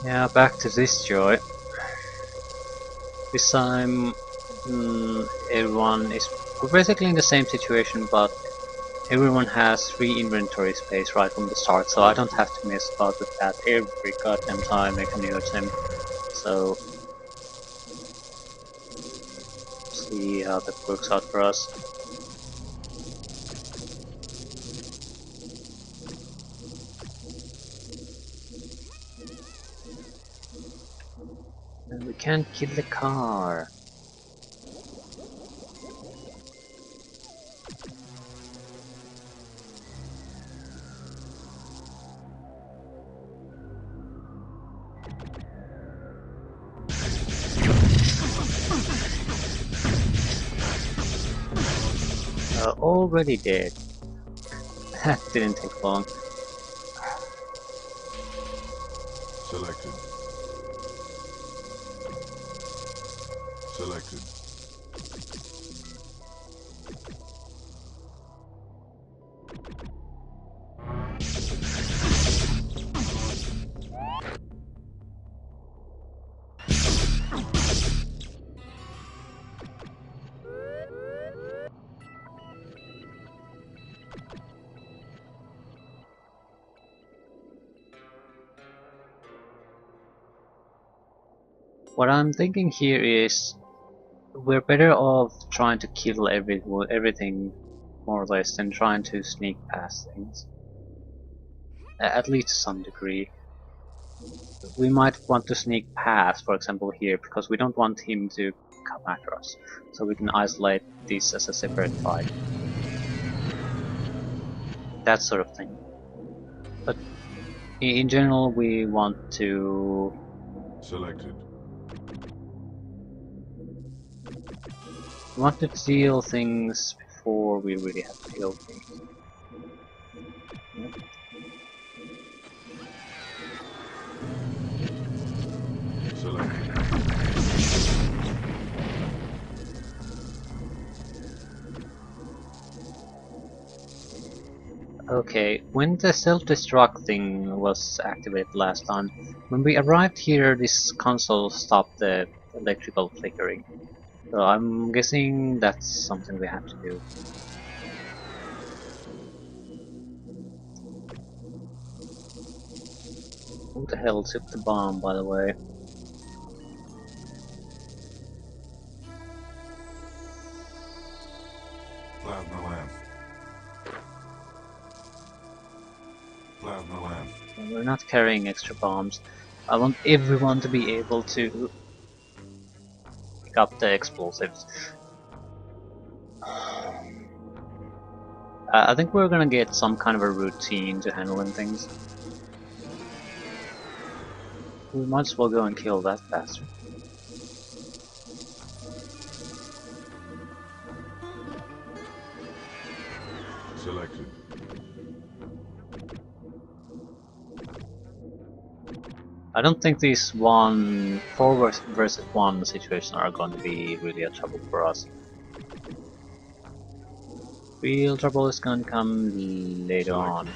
Yeah, back to this joy. This time, everyone is we're basically in the same situation, but everyone has free inventory space right from the start, so I don't have to mess about with that every goddamn time I make a new attempt. So, see how that works out for us. And we can't kill the car. Already dead. That didn't take long. Selected. Selected. What I'm thinking here is we're better off trying to kill everything more or less than trying to sneak past things. At least to some degree. We might want to sneak past, for example here, because we don't want him to come after us. So we can isolate this as a separate fight. That sort of thing. But in general we want to... Selected. We want to deal things before we really have to deal things. Yep. Selected. Okay, when the self-destruct thing was activated last time, when we arrived here this console stopped the electrical flickering. So I'm guessing that's something we have to do. Who the hell took the bomb, by the way? Plasma lamp. Plasma lamp. We're not carrying extra bombs. I want everyone to be able to pick up the explosives. I think we're gonna get some kind of a routine to handling things. We might as well go and kill that bastard. Selected. I don't think these 4 versus 1 situations are going to be really a trouble for us. Real trouble is going to come later on.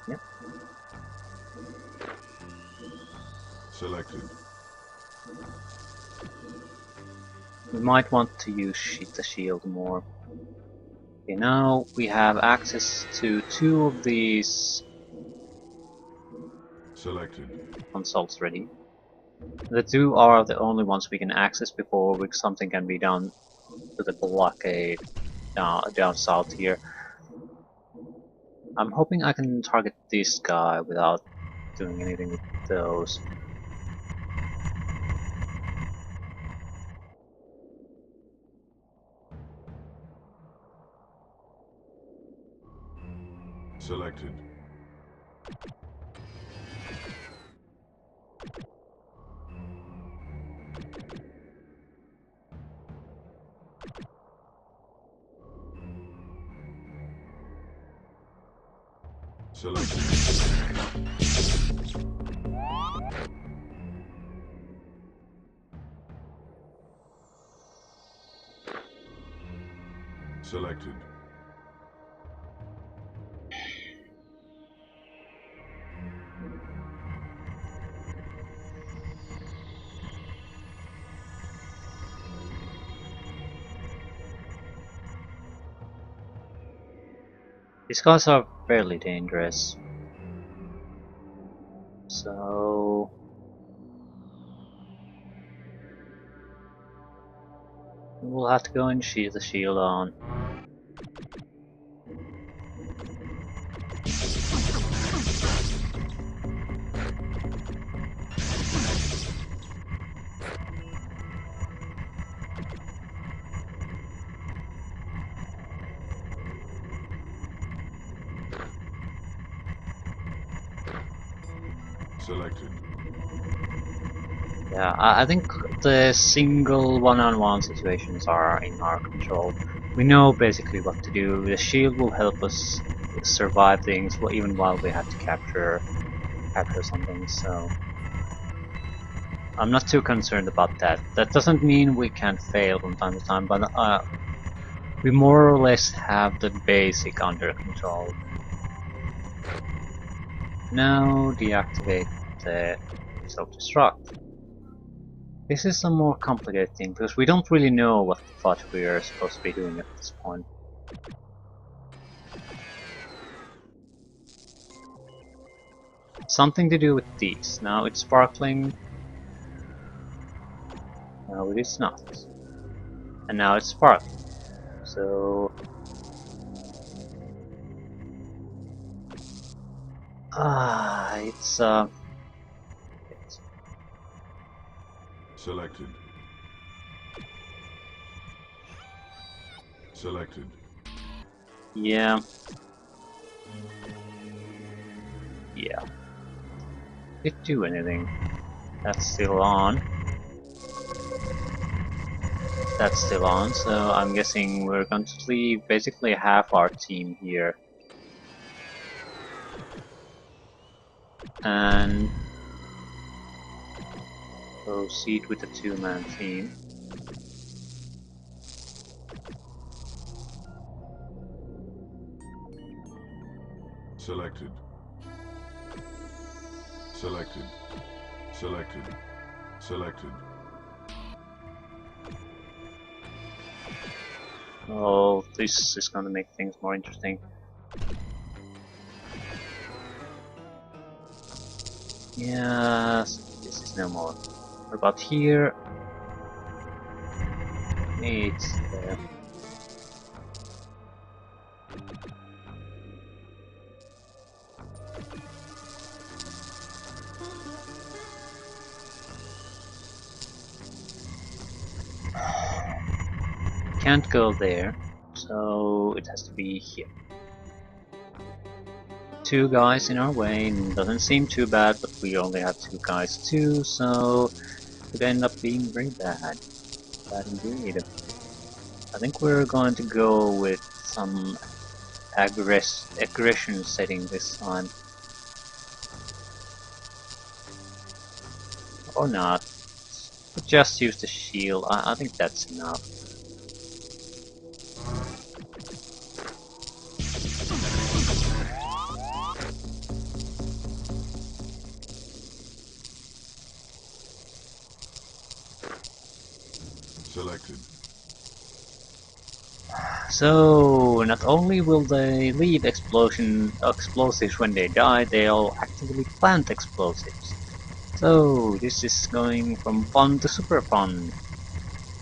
Yep. Selected. We might want to use the shield more. Okay, now we have access to 2 of these Selected. consoles ready. The 2 are the only ones we can access before something can be done to the blockade down south here. I'm hoping I can target this guy without doing anything with those. Selected. Selected. Selected. These guys are fairly dangerous. So we'll have to go and shield the shield on. Selected. Yeah, I think the single one-on-one situations are in our control. We know basically what to do. The shield will help us survive things, even while we have to capture something. So I'm not too concerned about that. That doesn't mean we can't fail from time to time, but we more or less have the basic under control. Now deactivate the self-destruct. This is a more complicated thing because we don't really know what the fuck we are supposed to be doing at this point. Something to do with these. Now it's sparkling. No, it is not. And now it's sparkling. So it's Selected. Selected. yeah. Didn't do anything. That's still on. That's still on, so I'm guessing we're going to leave basically half our team here. And proceed with the two-man team. Selected. Selected. Selected. Selected. Oh, this is going to make things more interesting. Yes, this is no more. What about here? It's there. Can't go there, so it has to be here. Two guys in our way, doesn't seem too bad, but we only have two guys too, so it could end up being very bad. Bad indeed. I think we're going to go with some aggression setting this time. Or not. Just use the shield, I think that's enough. Selected. So, not only will they leave explosives when they die, they'll actively plant explosives. So, this is going from fun to super fun.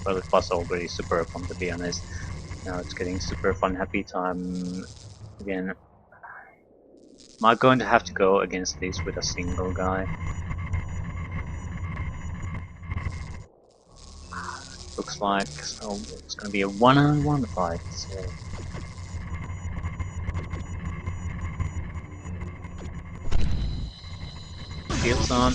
Well, it was already super fun to be honest. Now it's getting super fun happy time again. Am I going to have to go against this with a single guy? Looks like so it's gonna be a one-on-one fight, so. Shields on.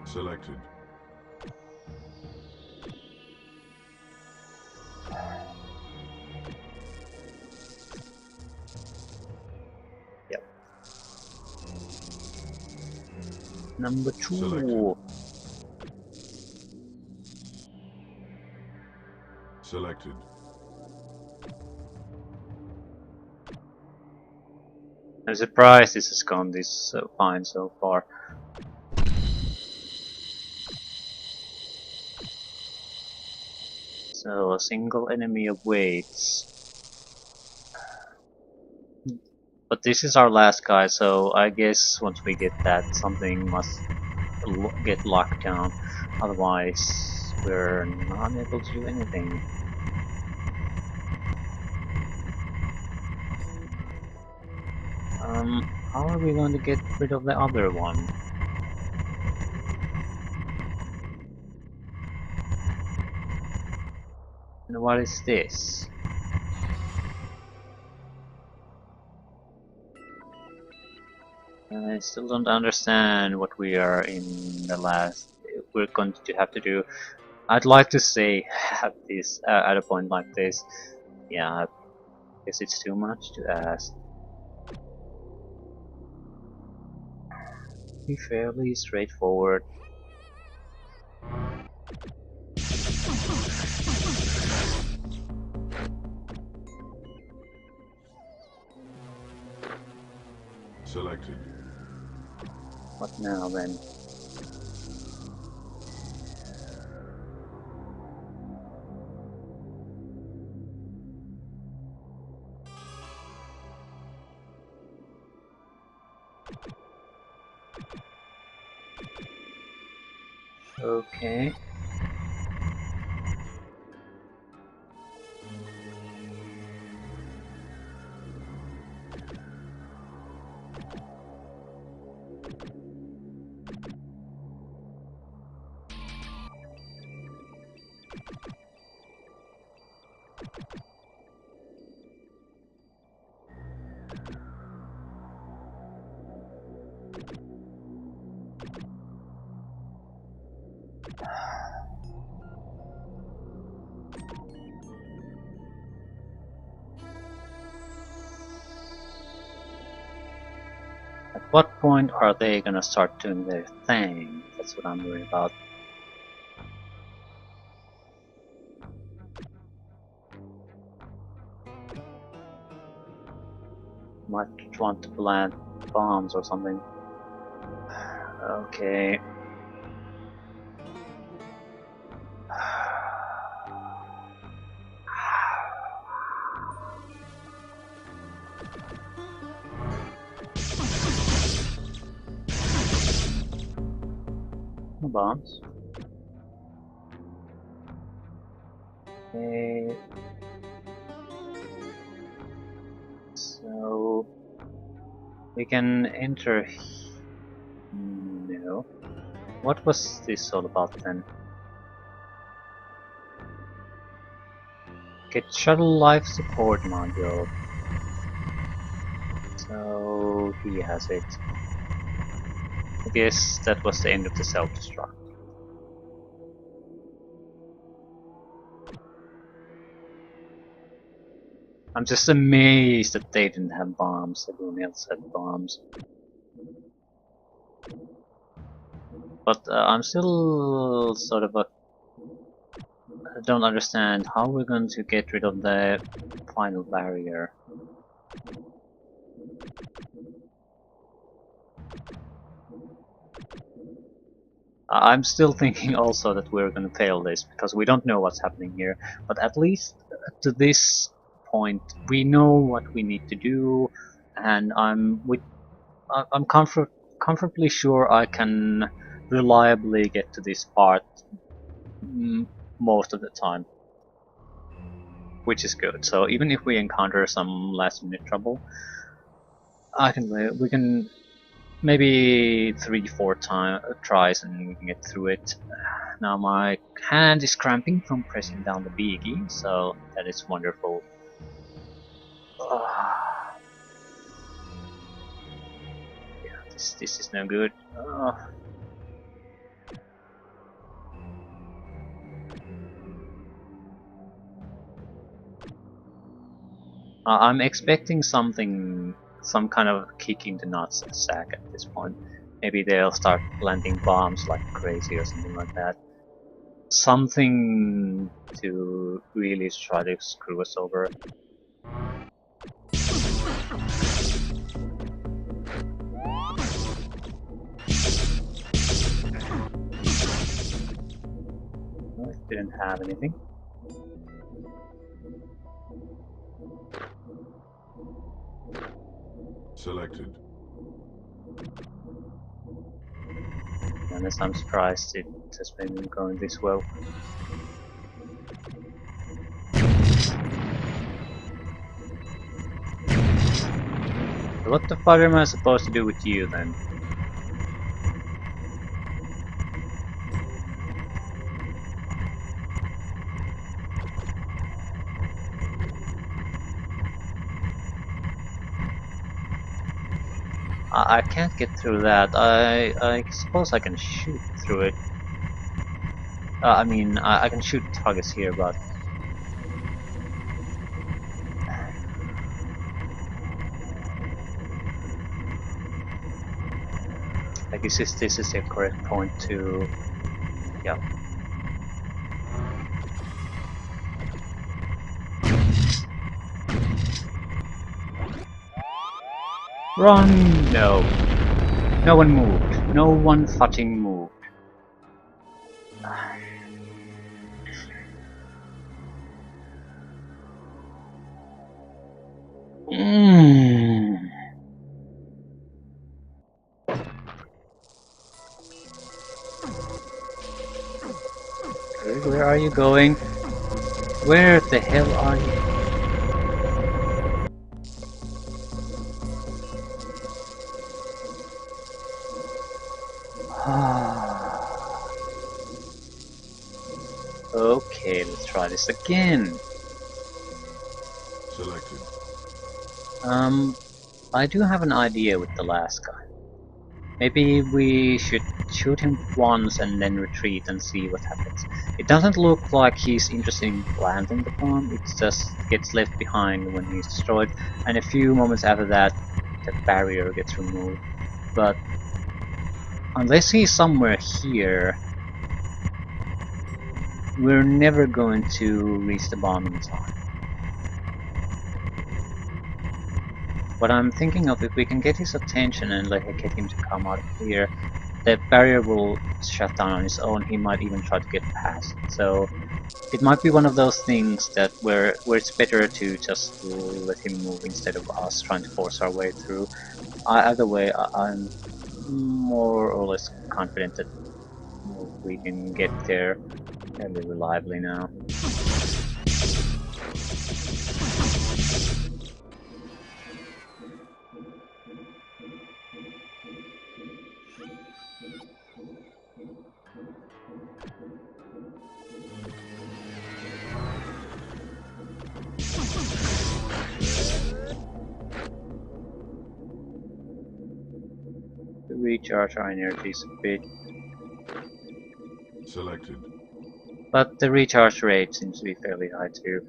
Selected. Yep. Number 2. Selected. Selected. I'm surprised this has gone this fine so far. So a single enemy awaits. But this is our last guy, so I guess once we get that, something must get locked down. Otherwise, we're not able to do anything. How are we going to get rid of the other one? And what is this? I still don't understand what we are in the last. We're going to have to do. I'd like to say have this at a point like this. Yeah, I guess it's too much to ask. Be fairly straightforward. Selected. What now then? Okay. At what point are they gonna start doing their thing? That's what I'm worried about. Might want to plant bombs or something. Okay. No bombs. Okay. So we can enter. No. What was this all about then? Get shuttle life support module. So he has it. I guess that was the end of the self-destruct. I'm just amazed that they didn't have bombs. Everyone else had bombs. But I'm still sort of I don't understand how we're going to get rid of the final barrier. I'm still thinking also that we're going to fail this because we don't know what's happening here. But at least to this point, we know what we need to do, and I'm comfortably sure I can reliably get to this part most of the time, which is good. So even if we encounter some last-minute trouble, we can maybe 3-4 tries and we can get through it. Now my hand is cramping from pressing down the B key, so that is wonderful. Yeah, this is no good. I'm expecting something, some kind of kick in the nuts sack at this point. Maybe they'll start planting bombs like crazy or something like that. Something to really try to screw us over. No, it didn't have anything. Selected. Honest, I'm surprised it has been going this well. What the fuck am I supposed to do with you then? I can't get through that. I suppose I can shoot through it. I mean, I can shoot targets here, but I guess this is the correct point to, yeah. Run! No. No one moved. No one fucking moved. Where are you going? Where the hell are you? Okay, let's try this again. Selected. I do have an idea with the last guy. Maybe we should shoot him once and then retreat and see what happens. It doesn't look like he's interested in planting the bomb, it just gets left behind when he's destroyed, and a few moments after that, the barrier gets removed. But unless he's somewhere here, we're never going to reach the bomb in time. What I'm thinking of, if we can get his attention and get him to come out of here, the barrier will shut down on its own. He might even try to get past. So it might be one of those things that where it's better to just let him move instead of us trying to force our way through. Either way, I'm more or less confident that we can get there fairly reliably now. Recharge our energies a bit. Selected. But the recharge rate seems to be fairly high too.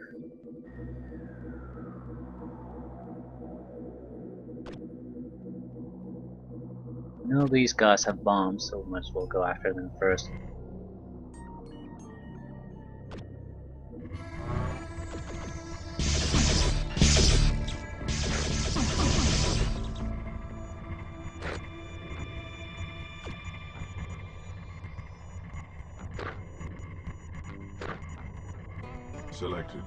I know these guys have bombs, so might as well go after them first. Selected.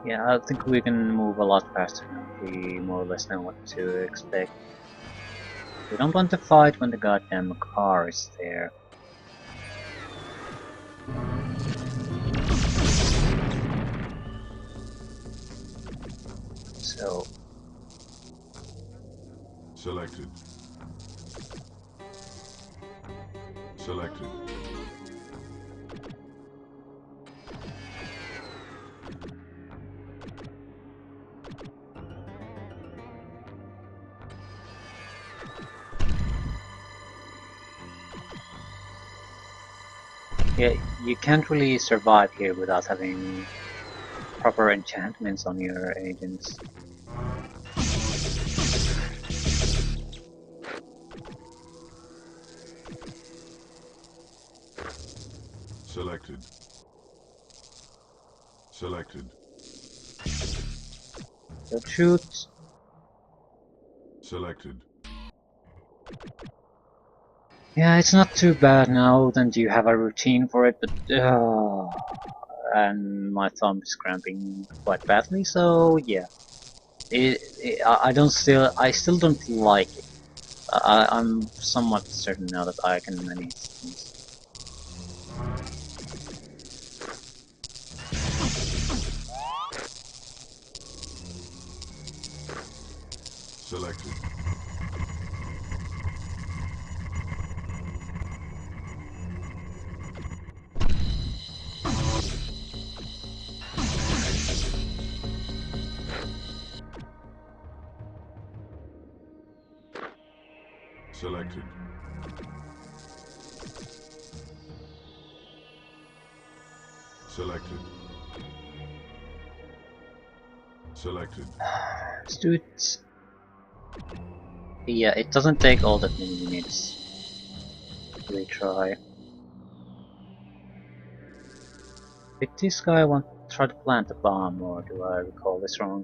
Yeah, I think we can move a lot faster now. We more or less know what to expect. We don't want to fight when the goddamn car is there. So... Selected. Selected. yeah, you can't really survive here without having proper enchantments on your agents. Selected. Selected. So shoot. Selected. Yeah, it's not too bad now that you have a routine for it, but and my thumb is cramping quite badly. So yeah, I still don't like it. I'm somewhat certain now that I can manage things. Selected. Selected. Selected. Selected. Let's do it. Yeah, it doesn't take all that many minutes. Retry. Did this guy want to try to plant a bomb, or do I recall this wrong?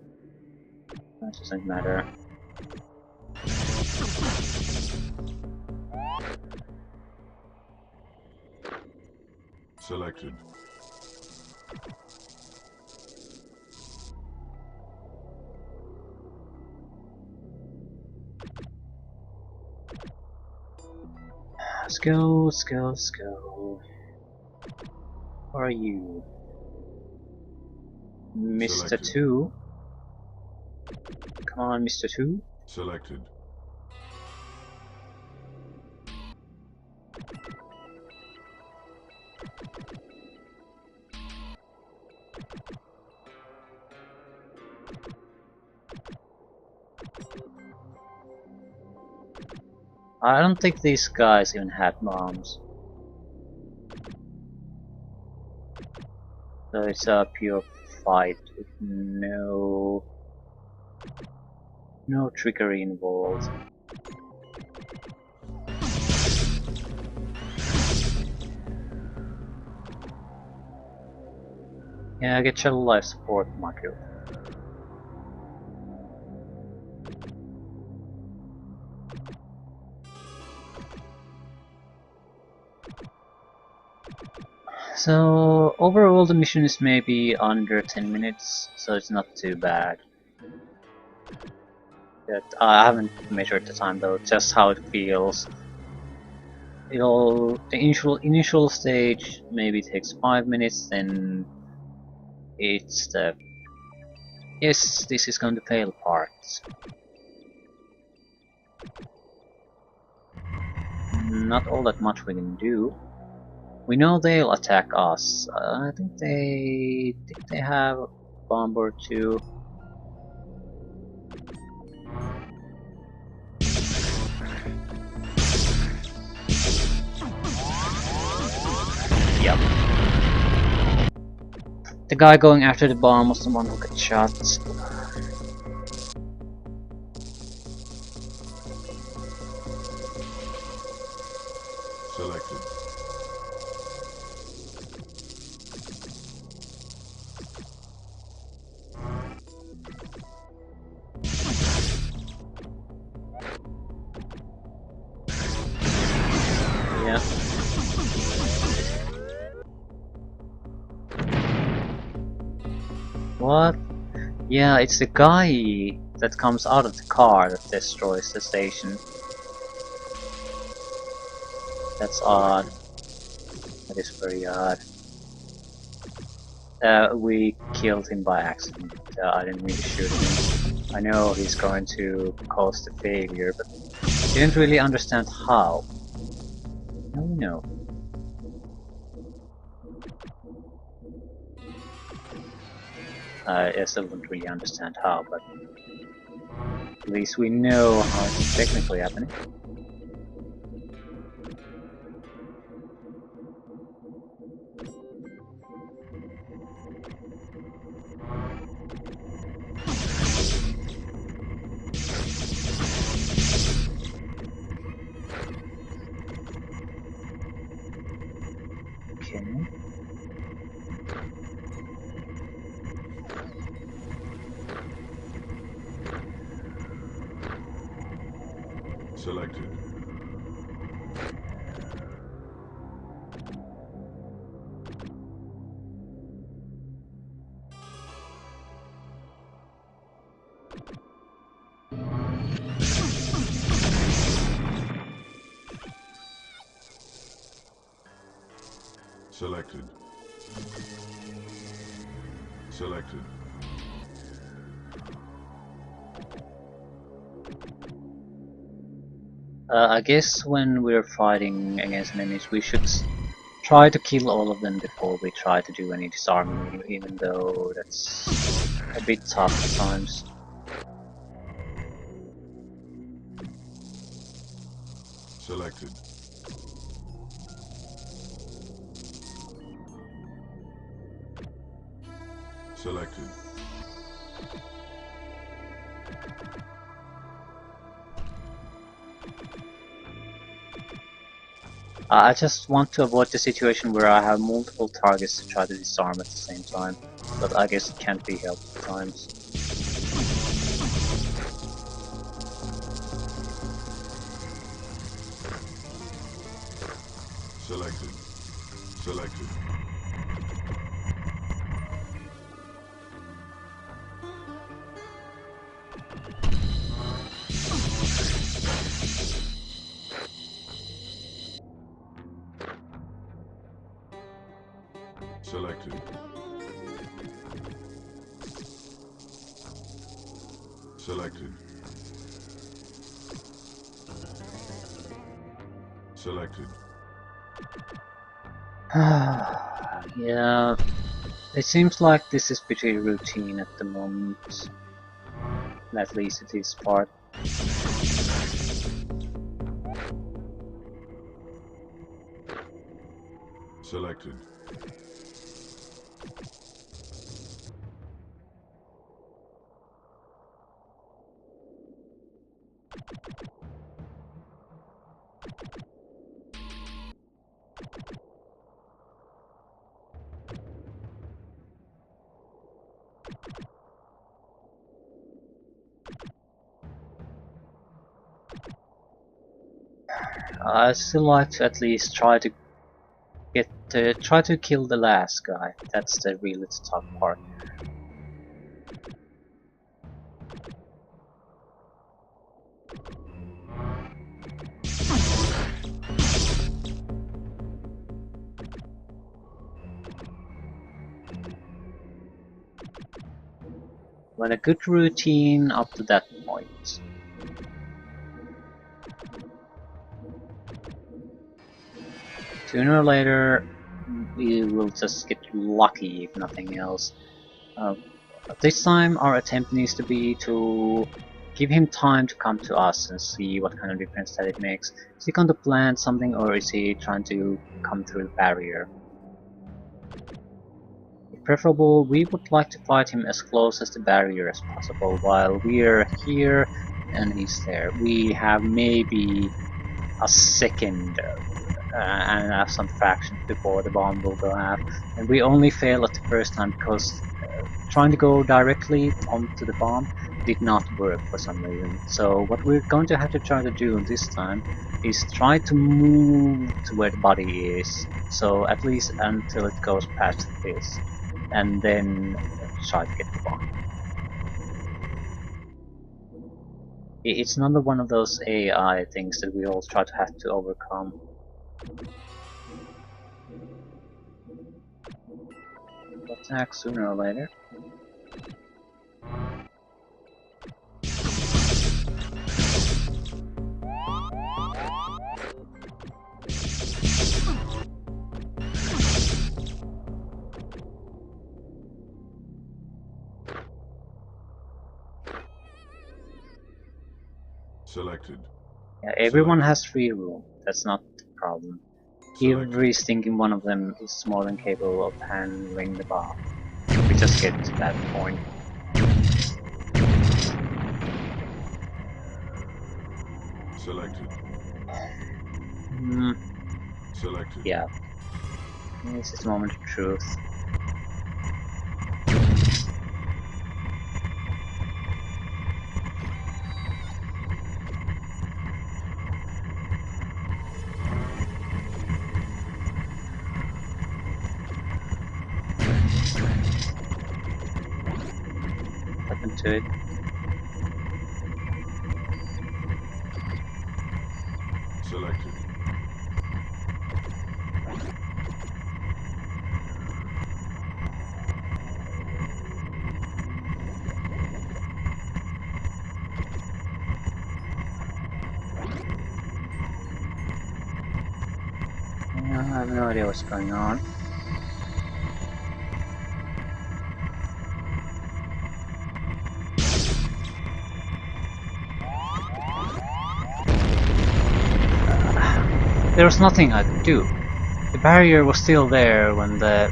That doesn't matter. Selected. Let's go, let's go, let's go. Where are you? Mr. Selected. 2? Come on, Mr. 2. Selected. I don't think these guys even had bombs. So it's a pure fight with no trickery involved. Yeah, get shuttle life support module. So overall the mission is maybe under 10 minutes, so it's not too bad. But I haven't measured the time though, just how it feels. The initial stage maybe takes 5 minutes, then it's the yes, this is going to fail part. Not all that much we can do. We know they'll attack us. I think they have a bomb or two. Yep. The guy going after the bomb was the one who got shot. Selected. Yeah. What? Yeah, it's the guy that comes out of the car that destroys the station. That's odd. That is very odd. We killed him by accident. I didn't mean to shoot him. I know he's going to cause the failure, but didn't really understand how. Now we know. I still don't really understand how, but at least we know how it's technically happening. Okay. Selected. Selected. Selected. I guess when we're fighting against enemies, we should try to kill all of them before we try to do any disarming, even though that's a bit tough at times. Selected. Selected. I just want to avoid the situation where I have multiple targets to try to disarm at the same time, but I guess it can't be helped at times. Selected. Selected. Selected. Selected. Selected. Yeah, it seems like this is pretty routine at the moment. At least it is part. Selected. I still like to at least try to try to kill the last guy. That's the really tough part. When a good routine up to that point. Sooner or later, we will just get lucky if nothing else. This time our attempt needs to be to give him time to come to us and see what kind of difference that it makes. Is he going to plant something or is he trying to come through the barrier? If preferable, we would like to fight him as close as the barrier as possible while we're here and he's there. We have maybe a second and have some fractions before the bomb will go off, and we only fail at the first time because trying to go directly onto the bomb did not work for some reason. So what we're going to have to try to do this time is try to move to where the body is, so at least until it goes past this, and then try to get the bomb. It's another one of those AI things that we all try to have to overcome. Attack sooner or later. Selected. Yeah, everyone has free room. That's not the problem. Every thinking one of them is more than capable of handling the bomb. We just get to that point. Selected. Selected. Yeah. This is the moment of truth. Happened to it. Selected. I have no idea what's going on. There was nothing I could do. The barrier was still there when the...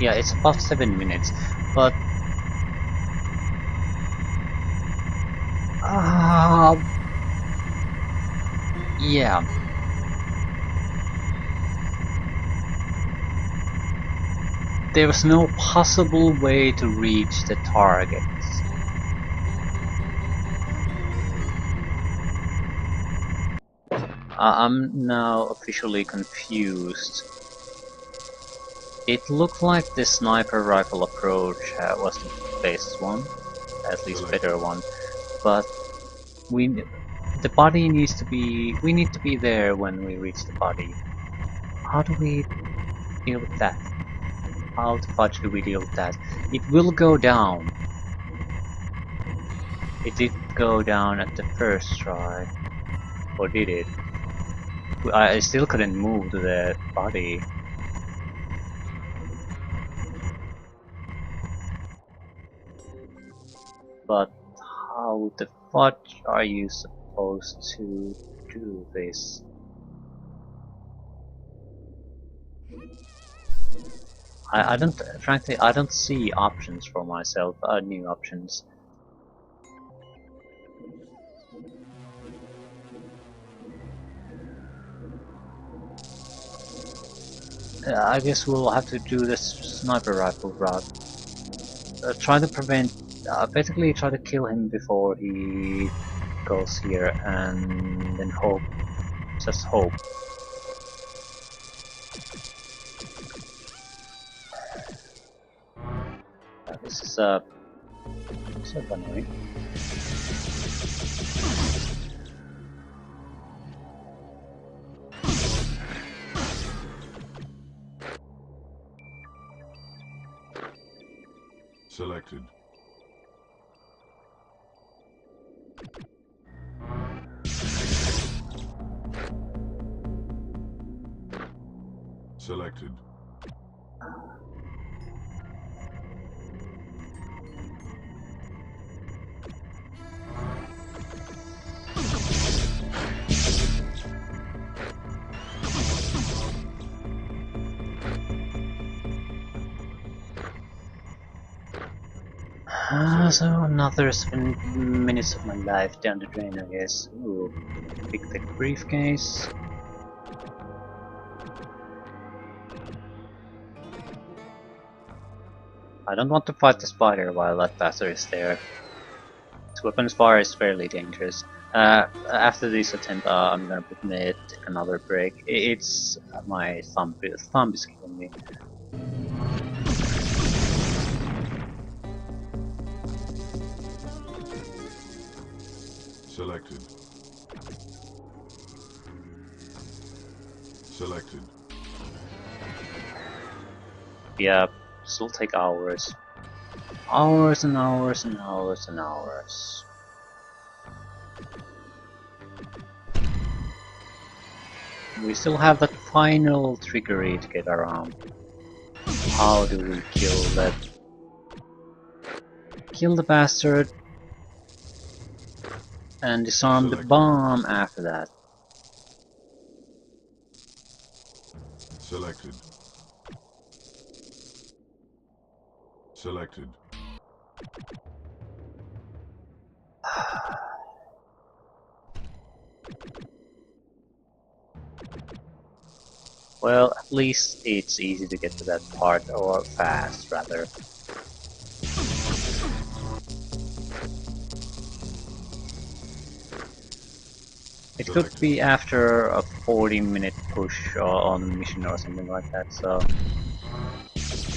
Yeah, it's about 7 minutes, but... yeah. There was no possible way to reach the targets. I'm now officially confused. It looked like the sniper rifle approach was the best one, at least better one, but the body needs to be... we need to be there when we reach the body. How do we deal with that? How the fudge do we deal with that? It will go down. It did go down at the first try. Or did it? I still couldn't move to the body. But how the fudge are you supposed to do this? I don't, frankly, I don't see options for myself, new options. I guess we'll have to do this sniper rifle route. Try to prevent, basically try to kill him before he goes here, and then hope, just hope. This is so annoying. Selected. Selected. So another 7 minutes of my life down the drain, I guess. Ooh, big thick briefcase. I don't want to fight the spider while that bastard is there. His weapons bar is fairly dangerous. After this attempt, I'm gonna take another break. It's my thumb is killing me. Selected. Selected. Yeah, this will take hours. Hours and hours and hours and hours. We still have that final trickery to get around. How do we kill that? Kill the bastard and disarm the bomb after that. Selected. Selected. Well, at least it's easy to get to that part, or fast rather. It could be after a 40-minute push on the mission or something like that, so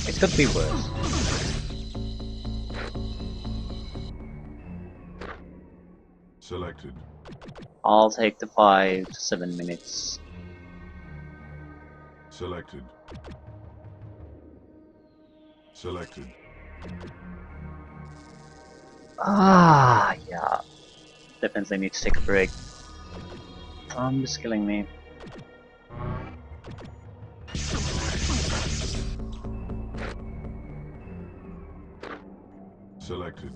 it could be worse. Selected. I'll take the 5 to 7 minutes. Selected. Selected. Ah, yeah. definitely need to take a break. It's killing me. Selected.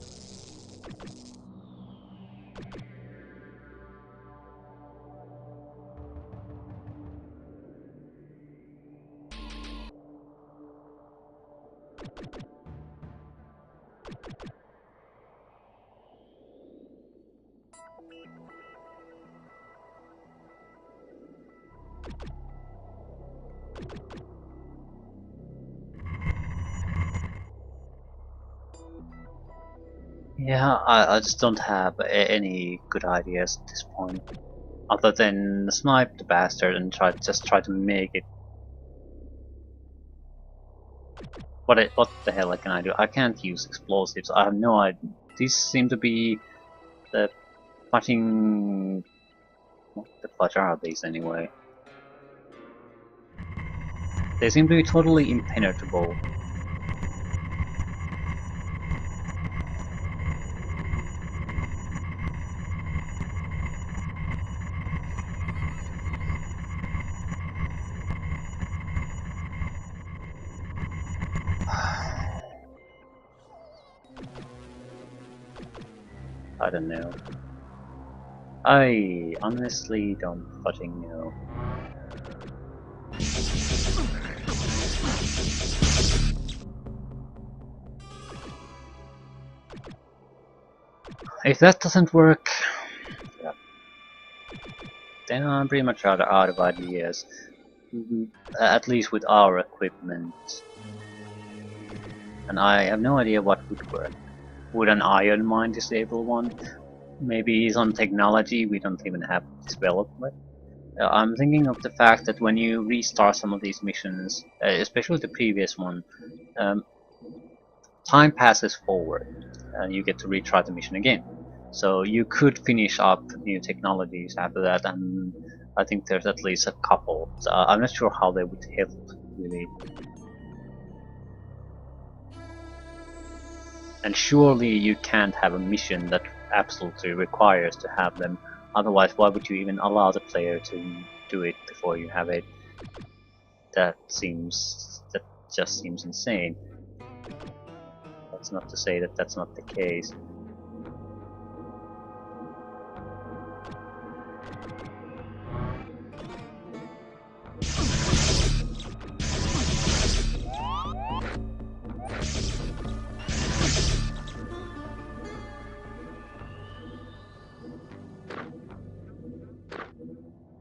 Yeah, I just don't have any good ideas at this point, other than snipe the bastard and just try to make it. What the hell can I do? I can't use explosives. I have no idea. These seem to be the fucking. What the fuck are these anyway? They seem to be totally impenetrable. I don't know. I honestly don't fucking know. If that doesn't work, yeah, then I'm pretty much out of ideas. At least with our equipment. And I have no idea what would work. Would an iron mine disable one? Maybe some technology we don't even have developed yet. I'm thinking of the fact that when you restart some of these missions, especially the previous one, um, time passes forward and you get to retry the mission again. So you could finish up new technologies after that, and I think there's at least a couple. So I'm not sure how they would help really. And surely you can't have a mission that absolutely requires to have them. Otherwise, why would you even allow the player to do it before you have it? That just seems insane. That's not to say that that's not the case.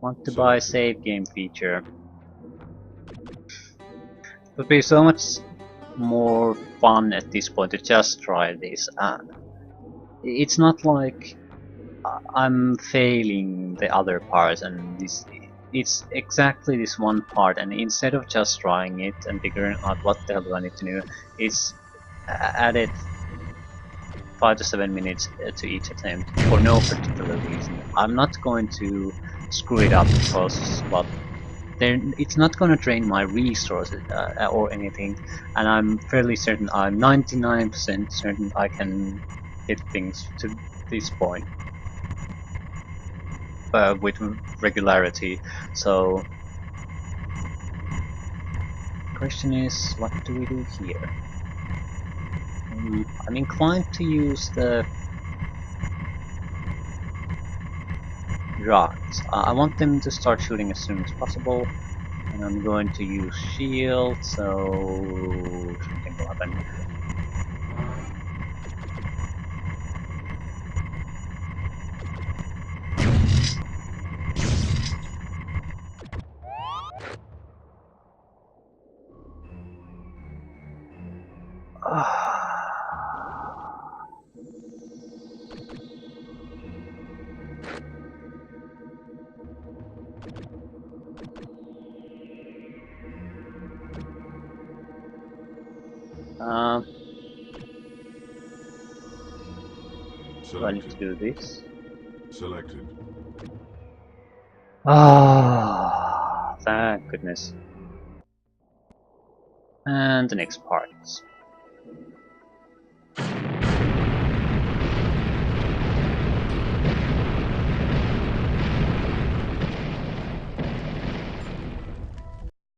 Want to buy a save game feature. It would be so much more fun at this point to just try this. It's not like I'm failing the other parts, and this it's exactly this one part, and instead of just trying it and figuring out what the hell do I need to do, it's added 5 to 7 minutes to each attempt for no particular reason. I'm not going to screw it up because, well, it's not going to drain my resources or anything, and I'm fairly certain, I'm 99% certain I can hit things to this point with regularity. So, question is, what do we do here? I'm inclined to use the rocks. I want them to start shooting as soon as possible, and I'm going to use shield, so something will happen. Do I need to do this? Selected. Ah, thank goodness. And the next part.